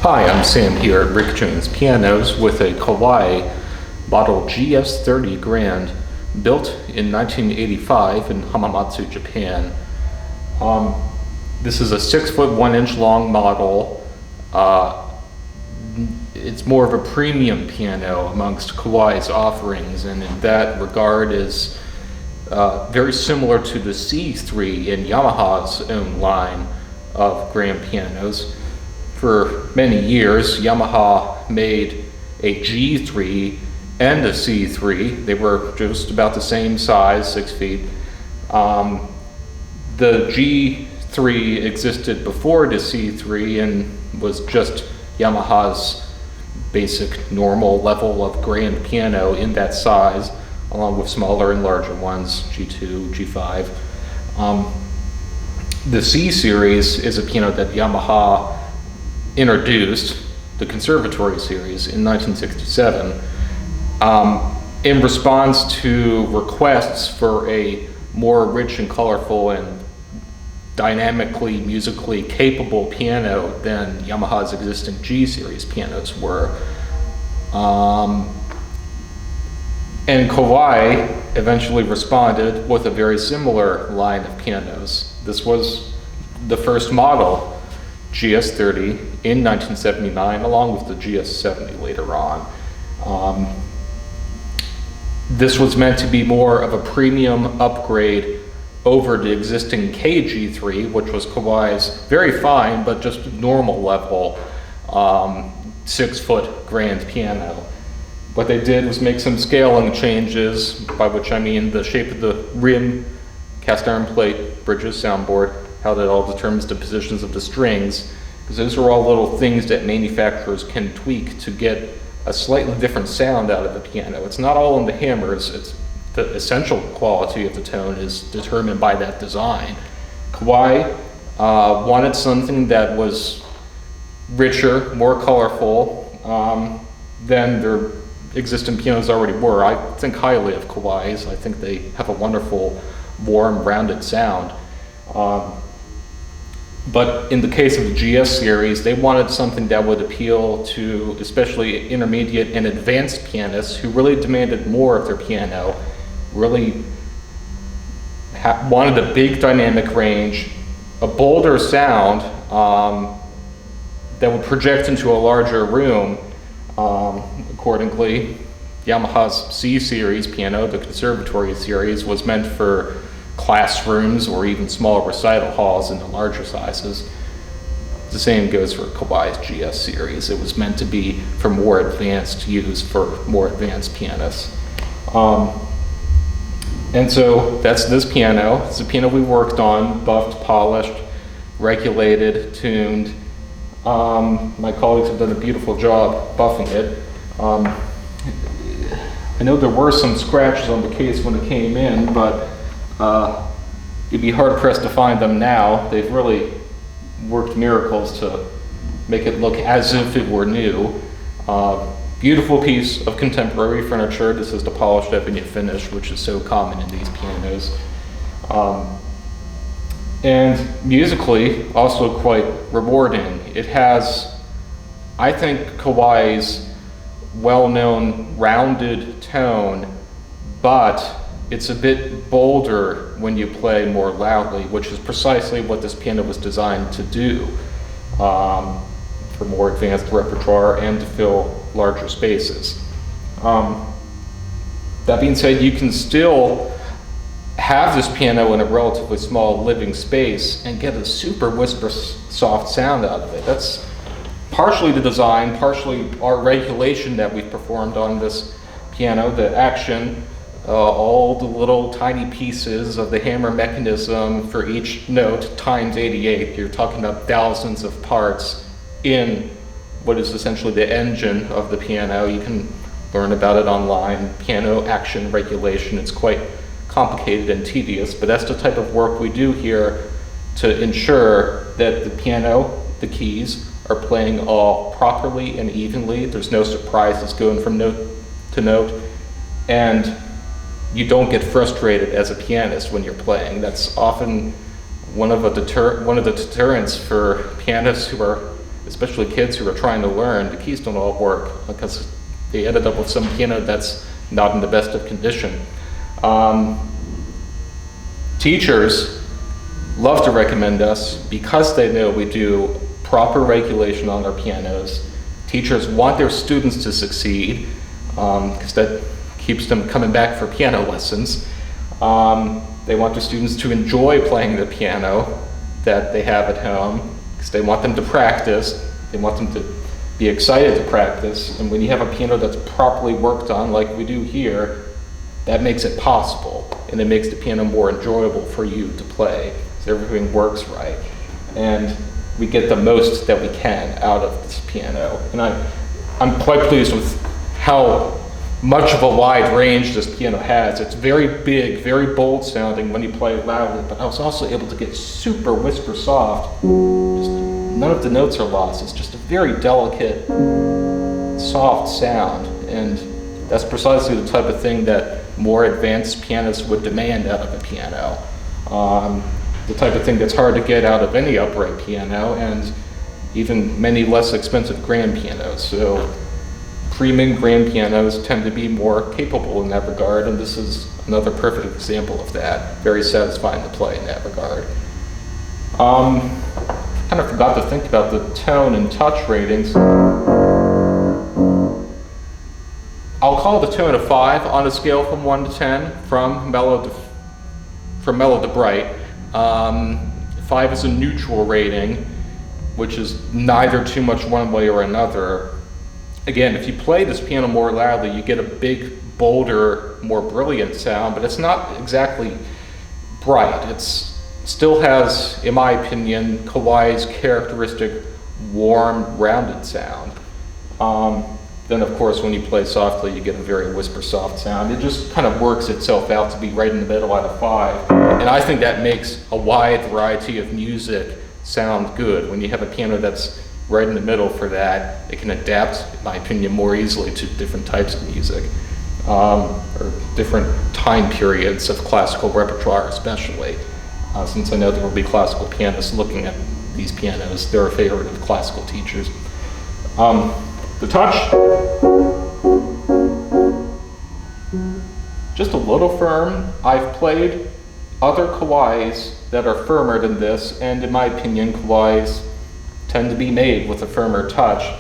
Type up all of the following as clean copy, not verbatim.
Hi, I'm Sam here at Rick Jones Pianos with a Kawai model GS-30 Grand built in 1985 in Hamamatsu, Japan. This is a 6-foot 1-inch long model. It's more of a premium piano amongst Kawai's offerings, and in that regard is very similar to the C3 in Yamaha's own line of grand pianos. For many years, Yamaha made a G3 and a C3. They were just about the same size, 6 feet. The G3 existed before the C3 and was just Yamaha's basic normal level of grand piano in that size, along with smaller and larger ones, G2, G5. The C series is a piano that Yamaha introduced, the Conservatory series, in 1967 in response to requests for a more rich and colorful and dynamically musically capable piano than Yamaha's existing G series pianos were. And Kawai eventually responded with a very similar line of pianos. This was the first model, GS-30, in 1979, along with the GS-70 later on. This was meant to be more of a premium upgrade over the existing KG3, which was Kawai's very fine but just normal level 6-foot grand piano. What they did was make some scaling changes, by which I mean the shape of the rim, cast iron plate, bridges, soundboard, how that all determines the positions of the strings, because those are all little things that manufacturers can tweak to get a slightly different sound out of the piano. It's not all in the hammers, it's the essential quality of the tone is determined by that design. Kawai wanted something that was richer, more colorful than their existing pianos already were. I think highly of Kawai's. I think they have a wonderful, warm, rounded sound. But in the case of the GS series, they wanted something that would appeal to especially intermediate and advanced pianists who really demanded more of their piano, really wanted a big dynamic range, a bolder sound that would project into a larger room. Accordingly, Yamaha's C series piano, the Conservatory series, was meant for classrooms or even small recital halls in the larger sizes. The same goes for Kawai's GS series. It was meant to be for more advanced use for more advanced pianists. And so that's this piano. It's a piano we worked on, buffed, polished, regulated, tuned. My colleagues have done a beautiful job buffing it. I know there were some scratches on the case when it came in, but you'd be hard-pressed to find them now. They've really worked miracles to make it look as if it were new. Beautiful piece of contemporary furniture. This is the polished ebony finish, which is so common in these pianos. And musically, also quite rewarding. It has, I think, Kawai's well-known rounded tone, but it's a bit bolder when you play more loudly, which is precisely what this piano was designed to do, for more advanced repertoire and to fill larger spaces. That being said, you can still have this piano in a relatively small living space and get a super whisper soft sound out of it. That's partially the design, partially our regulation that we've performed on this piano, the action, all the little tiny pieces of the hammer mechanism for each note times 88. You're talking about thousands of parts in what is essentially the engine of the piano. You can learn about it online, piano action regulation. It's quite complicated and tedious, but that's the type of work we do here to ensure that the piano, the keys, are playing all properly and evenly. There's no surprises going from note to note. And you don't get frustrated as a pianist when you're playing. That's often one of the deterrents for pianists who are, especially kids who are trying to learn. The keys don't all work because they ended up with some piano that's not in the best of condition. Teachers love to recommend us because they know we do proper regulation on our pianos. Teachers want their students to succeed because that keeps them coming back for piano lessons. They want their students to enjoy playing the piano that they have at home because they want them to practice. They want them to be excited to practice. And when you have a piano that's properly worked on like we do here, that makes it possible. And it makes the piano more enjoyable for you to play. So everything works right. And we get the most that we can out of this piano. And I'm quite pleased with how much of a wide range this piano has. It's very big, very bold sounding when you play it loudly, but I was also able to get super whisper soft. Just none of the notes are lost. It's just a very delicate, soft sound. And that's precisely the type of thing that more advanced pianists would demand out of a piano. The type of thing that's hard to get out of any upright piano, and even many less expensive grand pianos. So premium grand pianos tend to be more capable in that regard, and this is another perfect example of that. Very satisfying to play in that regard. Kind of forgot to think about the tone and touch ratings. I'll call the tone a 5 on a scale from 1 to 10, from mellow to bright. 5 is a neutral rating, which is neither too much one way or another. Again, if you play this piano more loudly, you get a big, bolder, more brilliant sound, but it's not exactly bright. It still has, in my opinion, Kawai's characteristic warm, rounded sound. Then of course, when you play softly, you get a very whisper soft sound. It just kind of works itself out to be right in the middle out of 5. And I think that makes a wide variety of music sound good. When you have a piano that's right in the middle for that, it can adapt, in my opinion, more easily to different types of music, or different time periods of classical repertoire especially. Since I know there will be classical pianists looking at these pianos, they're a favorite of classical teachers. The touch, just a little firm. I've played other Kawais that are firmer than this, and in my opinion, Kawais tend to be made with a firmer touch.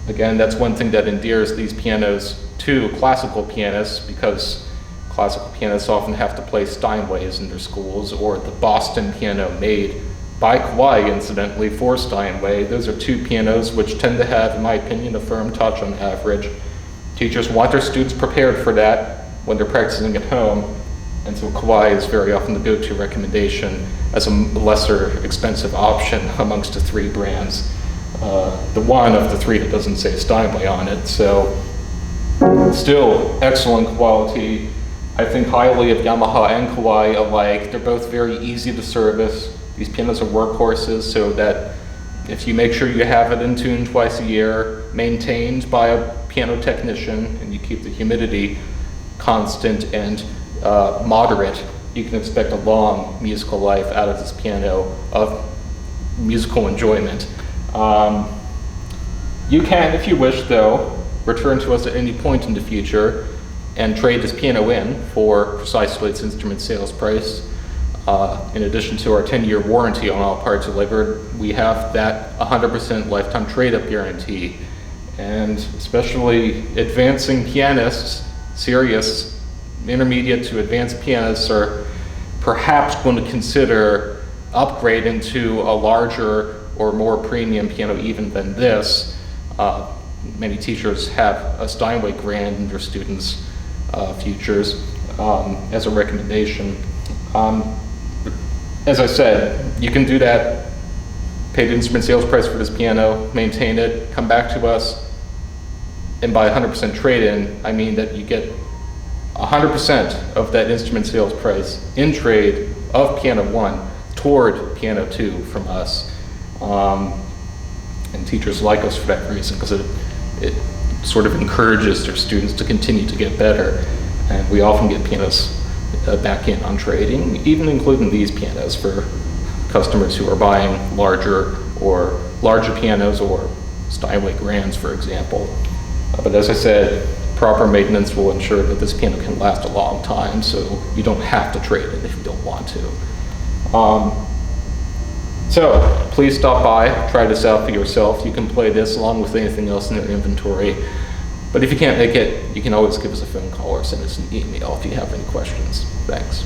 Again, that's one thing that endears these pianos to classical pianists, because classical pianists often have to play Steinways in their schools, or the Boston piano made by Kawai, incidentally, for Steinway. Those are two pianos which tend to have, in my opinion, a firm touch on average. Teachers want their students prepared for that when they're practicing at home, and so Kawai is very often the go-to recommendation as a lesser expensive option amongst the 3 brands. The one of the 3 that doesn't say Steinway on it, so still excellent quality. I think highly of Yamaha and Kawai alike. They're both very easy to service. These pianos are workhorses, so that if you make sure you have it in tune twice a year, maintained by a piano technician, and you keep the humidity constant and moderate, you can expect a long musical life out of this piano of musical enjoyment. You can, if you wish though, return to us at any point in the future and trade this piano in for precisely its instrument sales price. In addition to our 10-year warranty on all parts delivered, we have that 100% lifetime trade-up guarantee. And especially advancing pianists, serious intermediate to advanced pianists, are perhaps going to consider upgrading to a larger or more premium piano even than this. Many teachers have a Steinway Grand in their students' futures as a recommendation. As I said, you can do that, pay the instrument sales price for this piano, maintain it, come back to us, and buy 100% trade-in. I mean that you get 100% of that instrument sales price in trade of Piano 1 toward Piano 2 from us. And teachers like us for that reason, because it sort of encourages their students to continue to get better. And we often get pianos back in on trading, even including these pianos for customers who are buying larger pianos or Steinway Grands, for example. But as I said, proper maintenance will ensure that this piano can last a long time, so you don't have to trade it if you don't want to. So please stop by, try this out for yourself. You can play this along with anything else in your inventory. But if you can't make it, you can always give us a phone call or send us an email if you have any questions. Thanks.